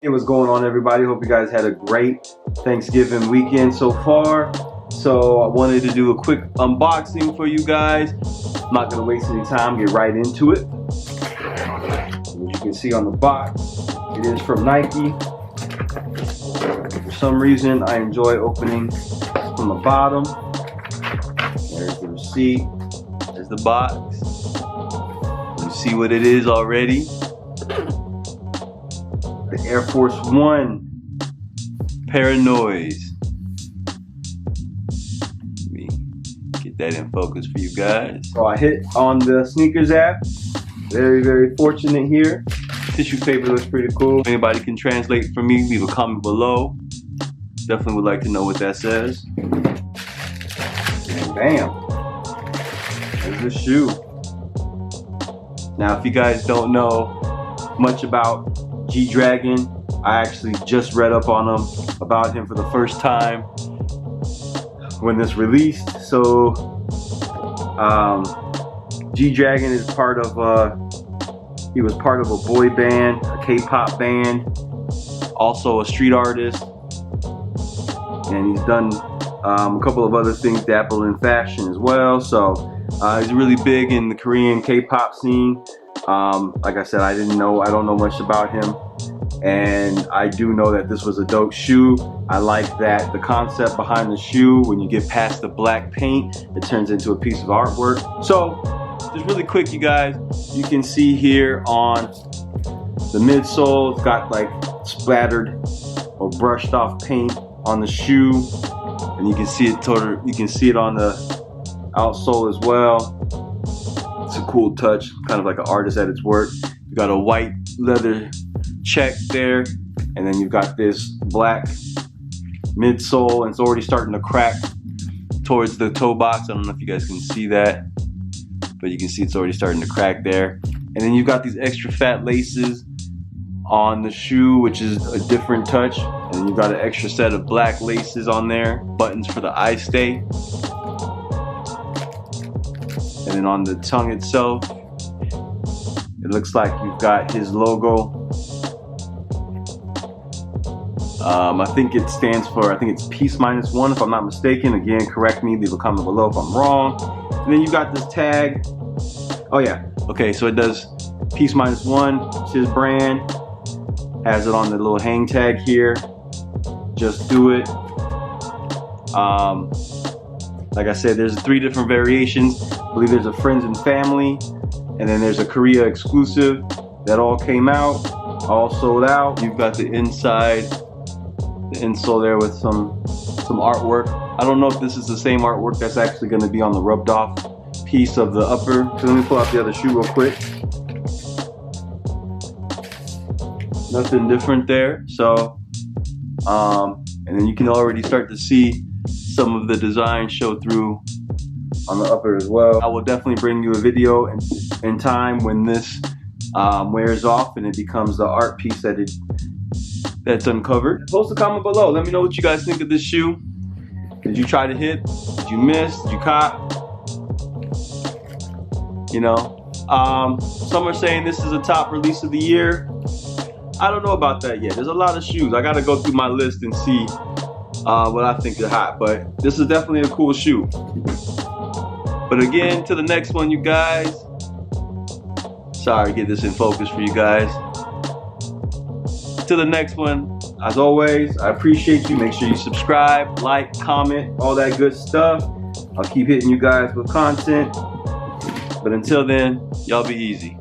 Hey, what's going on, everybody? Hope you guys had a great Thanksgiving weekend so far. So I wanted to do a quick unboxing for you guys. I'm not gonna waste any time, get right into it. As you can see on the box, it is from Nike. For some reason, I enjoy opening from the bottom. There's the receipt, there's the box. You see what it is already. The Air Force One Paranoids. Let me get that in focus for you guys. So I hit on the sneakers app. Very, very fortunate here. Tissue paper looks pretty cool. If anybody can translate for me, leave a comment below. Definitely would like to know what that says. And bam, there's the shoe. Now, if you guys don't know much about G-Dragon, I actually just read up on him, about him for the first time when this released. So G-Dragon is part of he was part of a boy band, a K-pop band, also a street artist, and he's done a couple of other things, dabble in fashion as well. So he's really big in the Korean K-pop scene. Like I said, I don't know much about him, and I do know that this was a dope shoe. I like that the concept behind the shoe, when you get past the black paint, it turns into a piece of artwork. So just really quick, you guys, you can see here on the midsole, it's got like splattered or brushed off paint on the shoe, and you can see it on the outsole as well. It's a cool touch, kind of like an artist at its work. You got a white leather check there, and then you've got this black midsole, and it's already starting to crack towards the toe box. I don't know if you guys can see that, but you can see it's already starting to crack there. And then you've got these extra fat laces on the shoe, which is a different touch. And then you've got an extra set of black laces on there, buttons for the eye stay. And then on the tongue itself, it looks like you've got his logo. I think it stands for, I think it's Peaceminusone if I'm not mistaken. Again, correct me, leave a comment below if I'm wrong. And then you got this tag. Oh yeah, okay, so it does Peaceminusone, it's his brand. Has it on the little hang tag here. Just do it. Like I said, there's 3 different variations. I believe there's a friends and family, and then there's a Korea exclusive that all came out, all sold out. You've got the inside, the insole there with some artwork. I don't know if this is the same artwork that's actually going to be on the rubbed off piece of the upper. So let me pull out the other shoe real quick. Nothing different there. So, and then you can already start to see some of the design show through on the upper as well. I will definitely bring you a video in time when this wears off and it becomes the art piece that's uncovered. Post a comment below. Let me know what you guys think of this shoe. Did you try to hit? Did you miss? Did you cop? You know, some are saying this is a top release of the year. I don't know about that yet. There's a lot of shoes. I gotta go through my list and see what I think is hot, but this is definitely a cool shoe. But again, to the next one, you guys. Sorry, get this in focus for you guys. To the next one, as always, I appreciate you. Make sure you subscribe, like, comment, all that good stuff. I'll keep hitting you guys with content. But until then, y'all be easy.